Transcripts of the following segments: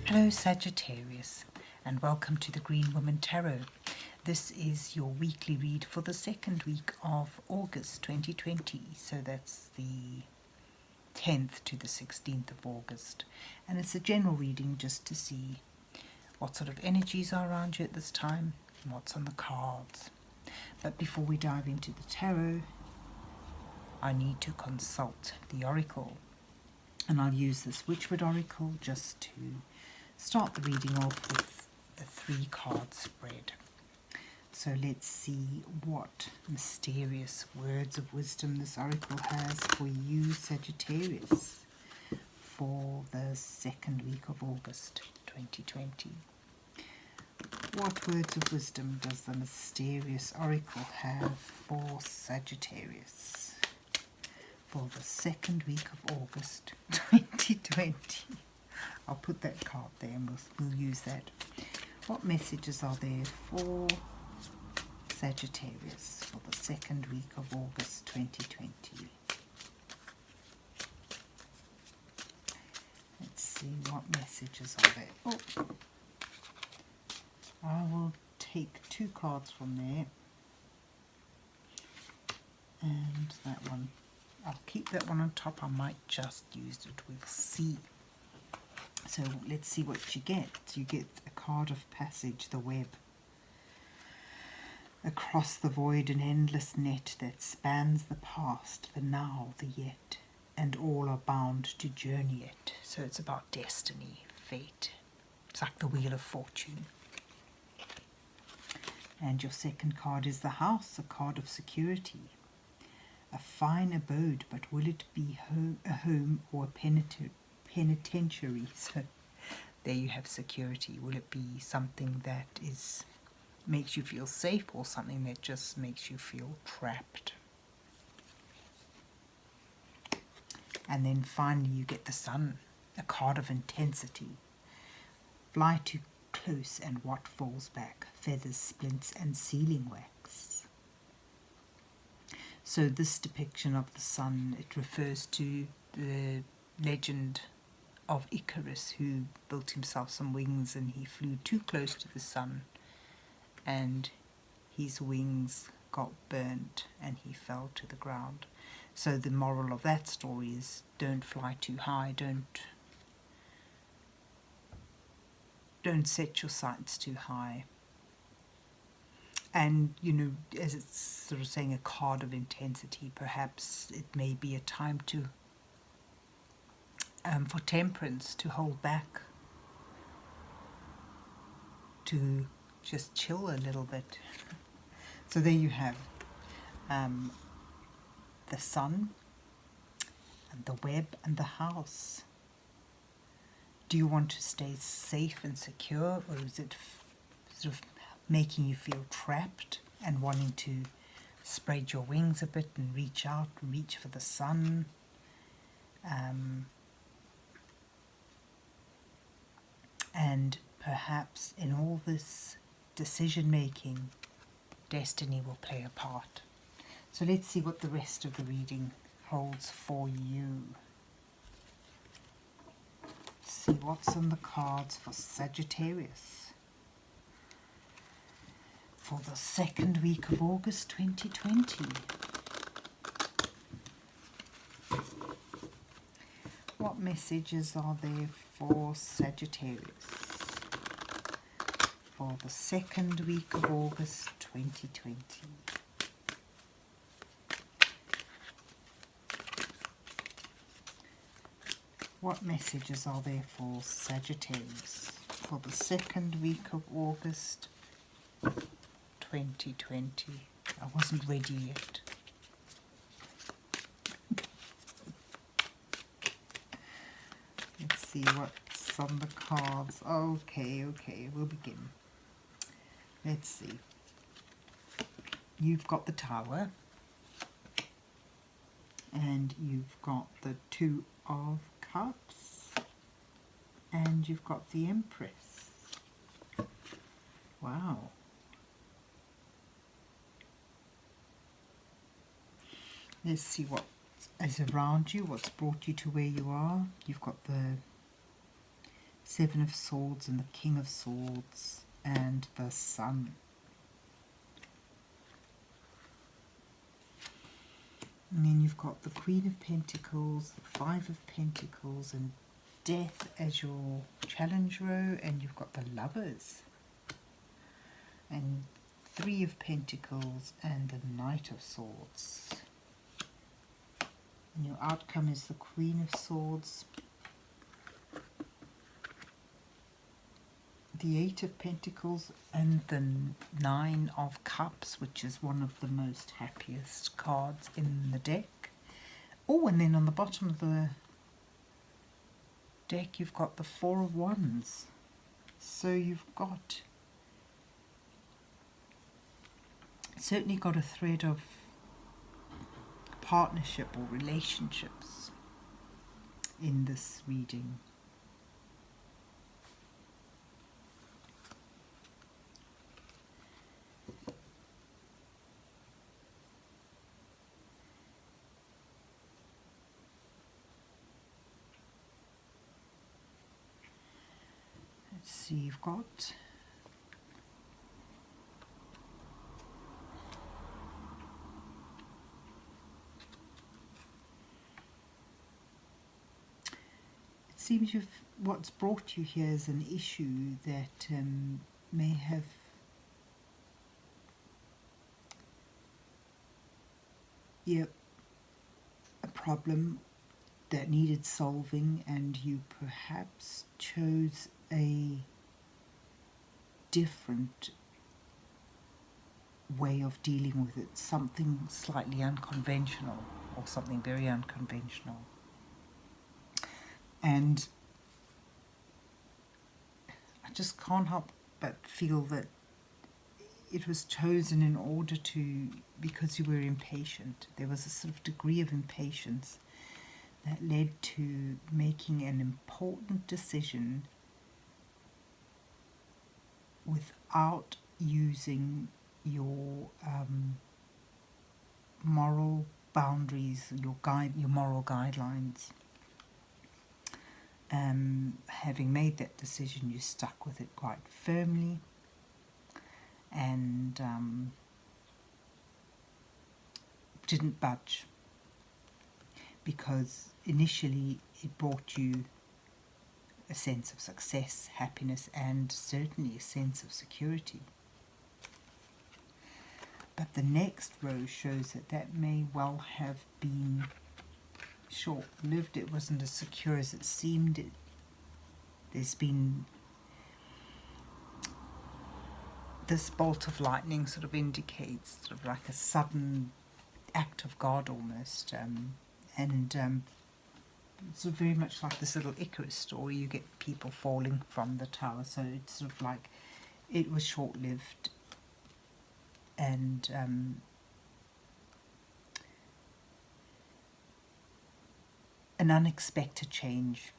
Hello Sagittarius, and welcome to the Green Woman Tarot. This is your weekly read for the second week of August 2020, so that's the 10th to the 16th of August, and it's a general reading just to see what sort of energies are around you at this time and what's on the cards. But before we dive into the tarot, I need to consult the oracle, and I'll use this Wychwood Oracle just to start the reading off with a 3-card spread. So let's see what mysterious words of wisdom this oracle has for you, Sagittarius, for the second week of August 2020. What words of wisdom does the mysterious oracle have for Sagittarius for the second week of August 2020? I'll put that card there and we'll use that. What messages are there for Sagittarius for the second week of August 2020? Let's see what messages are there. Oh, I will take 2 cards from there. And that one, I'll keep that one on top. I might just use it. We'll see. So let's see what you get. You get a card of passage, the web. Across the void an endless net that spans the past, the now, the yet, and all are bound to journey it. So it's about destiny, fate. It's like the Wheel of Fortune. And your second card is the house, a card of security. A fine abode, but will it be a home or a penitentiary? So there you have security. Will it be something that makes you feel safe, or something that just makes you feel trapped? And then finally you get the sun, a card of intensity. Fly too close and what falls back? Feathers, splints and sealing wax. So this depiction of the sun, it refers to the legend of Icarus, who built himself some wings and he flew too close to the sun and his wings got burnt and he fell to the ground. So the moral of that story is don't fly too high, don't set your sights too high. And, you know, as it's sort of saying, a card of intensity, perhaps it may be a time to for temperance, to hold back, to just chill a little bit. So there you have the sun and the web and the house. Do you want to stay safe and secure, or is it sort of making you feel trapped and wanting to spread your wings a bit and reach out, reach for the sun? And perhaps in all this decision making, destiny will play a part. So let's see what the rest of the reading holds for you. See what's on the cards for Sagittarius for the second week of August 2020. What messages are there for Sagittarius for the second week of August 2020? What messages are there for Sagittarius for the second week of August 2020? I wasn't ready yet. Let's see what's on the cards. Okay, we'll begin. Let's see. You've got the Tower, and you've got the 2 of Cups, and you've got the Empress. Wow. Let's see what is around you, what's brought you to where you are. You've got the Seven of Swords and the King of Swords and the Sun. And then you've got the Queen of Pentacles, the Five of Pentacles, and Death as your challenge row, and you've got the Lovers, and Three of Pentacles, and the Knight of Swords. And your outcome is the Queen of Swords, the Eight of Pentacles, and the Nine of Cups, which is one of the most happiest cards in the deck. Oh, and then on the bottom of the deck you've got the Four of Wands. So you've got certainly got a thread of partnership or relationships in this reading. Let's see, you've got seems what's brought you here is an issue that may have a problem that needed solving, and you perhaps chose a different way of dealing with it, something slightly unconventional or something very unconventional. And I just can't help but feel that it was chosen in order to, because you were impatient. There was a sort of degree of impatience that led to making an important decision without using your moral boundaries, your moral guidelines. Having made that decision, you stuck with it quite firmly, and didn't budge, because initially it brought you a sense of success, happiness, and certainly a sense of security. But the next row shows that that may well have been short-lived. It wasn't as secure as it seemed. There's been this bolt of lightning sort of indicates sort of like a sudden act of God almost, and it's sort of very much like this little Icarus story. You get people falling from the tower, so it's sort of like it was short-lived, and an unexpected change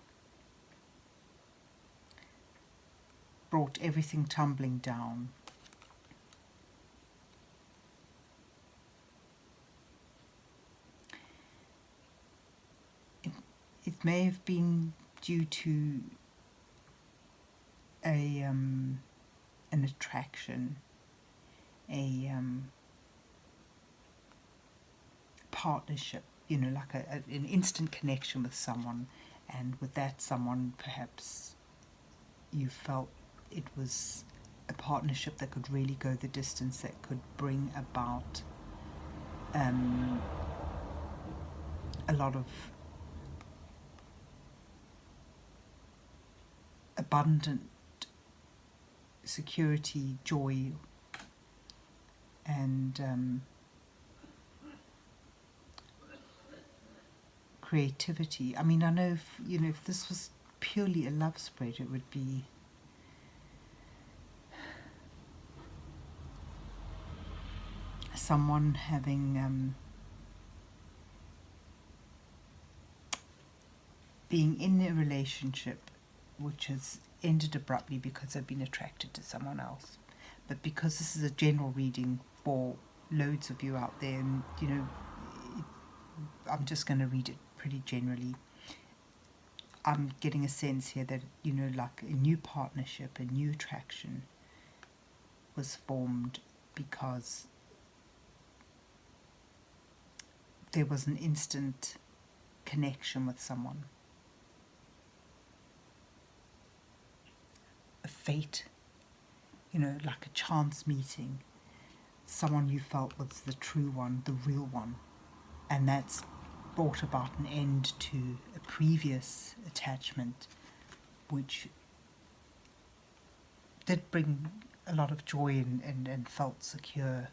brought everything tumbling down. It may have been due to an attraction, a partnership, you know, like an instant connection with someone, and with that someone perhaps you felt it was a partnership that could really go the distance, that could bring about a lot of abundant security, joy, and creativity. I mean, I know if this was purely a love spread, it would be someone having being in a relationship which has ended abruptly because they've been attracted to someone else. But because this is a general reading for loads of you out there, and I'm just going to read it pretty generally. I'm getting a sense here that, you know, like a new partnership, a new attraction was formed because there was an instant connection with someone. A fate, you know, like a chance meeting. Someone you felt was the true one, the real one. And that's brought about an end to a previous attachment, which did bring a lot of joy and felt secure,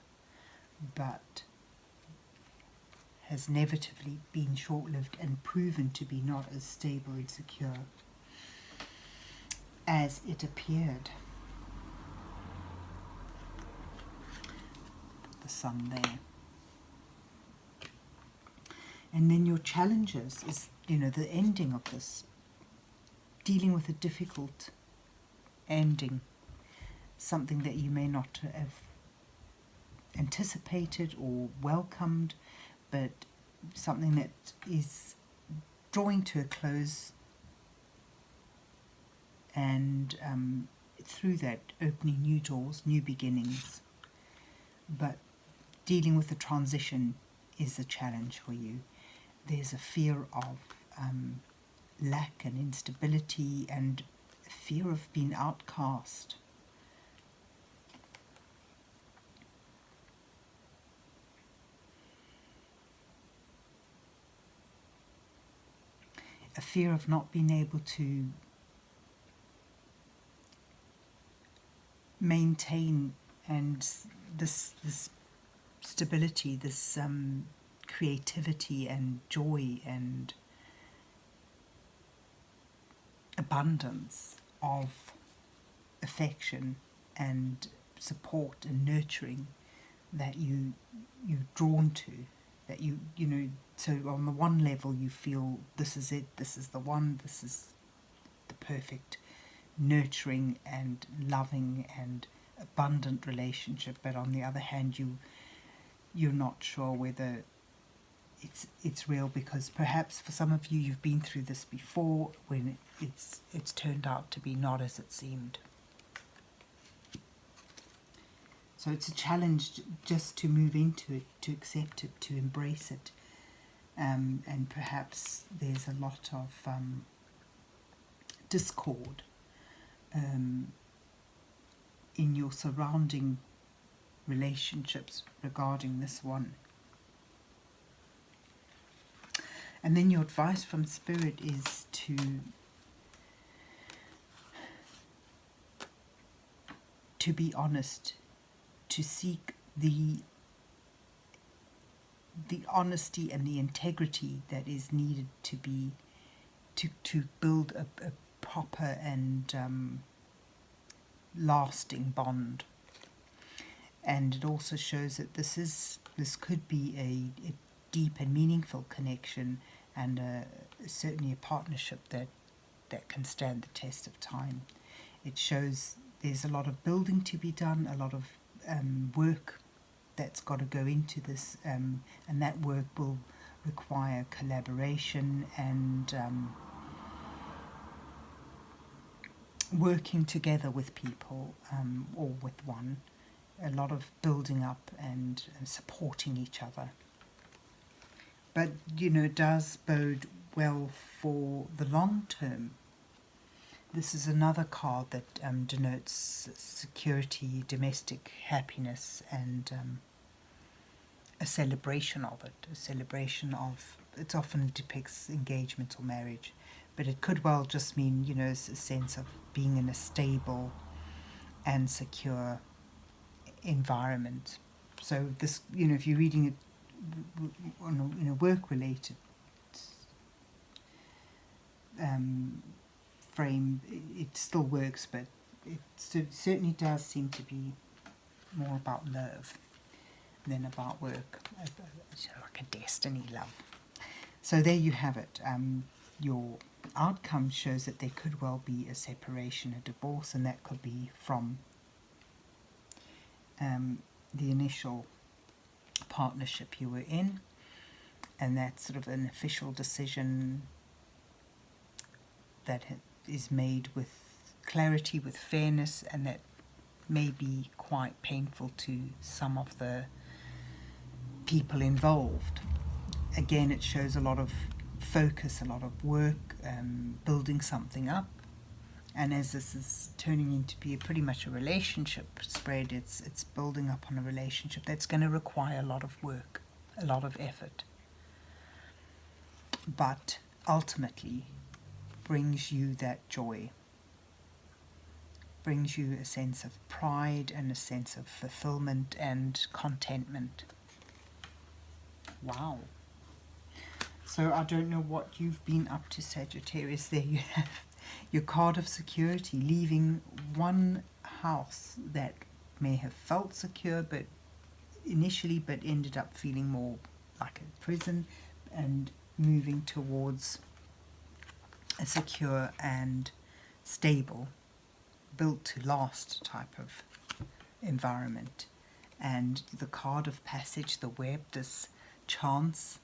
but has inevitably been short-lived and proven to be not as stable and secure as it appeared. The sun there. And then your challenges is, you know, the ending of this, dealing with a difficult ending, something that you may not have anticipated or welcomed, but something that is drawing to a close, and through that opening new doors, new beginnings. But dealing with the transition is a challenge for you. There's a fear of lack and instability and a fear of being outcast. A fear of not being able to maintain and this stability, this creativity and joy and abundance of affection and support and nurturing that you're drawn to, that you know. So on the one level you feel this is it, this is the one, this is the perfect nurturing and loving and abundant relationship, but on the other hand you're not sure whether it's real, because perhaps for some of you you've been through this before when it's turned out to be not as it seemed. So it's a challenge just to move into it, to accept it, to embrace it, and perhaps there's a lot of discord in your surrounding relationships regarding this one. And then your advice from Spirit is to be honest, to seek the honesty and the integrity that is needed to build a proper and lasting bond. And it also shows that this could be a deep and meaningful connection, and certainly a partnership that can stand the test of time. It shows there's a lot of building to be done, a lot of work that's got to go into this, and that work will require collaboration and working together with people, or with one, a lot of building up and supporting each other. But, you know, it does bode well for the long term. This is another card that denotes security, domestic happiness, and a celebration of it. A celebration of, it often depicts engagement or marriage, but it could well just mean, you know, a sense of being in a stable and secure environment. So this, you know, if you're reading it in a work-related frame, it still works, but it certainly does seem to be more about love than about work, like a destiny love. So there you have it. Your outcome shows that there could well be a separation, a divorce, and that could be from the initial partnership you were in, and that's sort of an official decision that is made with clarity, with fairness, and that may be quite painful to some of the people involved. Again, it shows a lot of focus, a lot of work, building something up. And as this is turning into be pretty much a relationship spread, it's building up on a relationship that's going to require a lot of work, a lot of effort, but ultimately brings you that joy, brings you a sense of pride and a sense of fulfillment and contentment. Wow. So I don't know what you've been up to, Sagittarius. There you have your card of security, leaving one house that may have felt secure but ended up feeling more like a prison, and moving towards a secure and stable, built to last type of environment. And the card of passage, the web, this chance,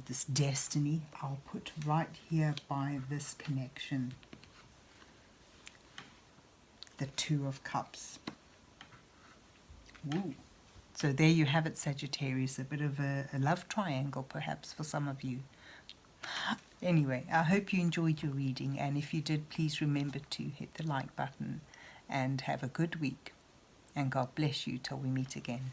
this destiny, I'll put right here by this connection, the Two of Cups. Woo. So there you have it, Sagittarius, a bit of a love triangle perhaps for some of you. Anyway, I hope you enjoyed your reading, and if you did, please remember to hit the like button and have a good week, and God bless you till we meet again.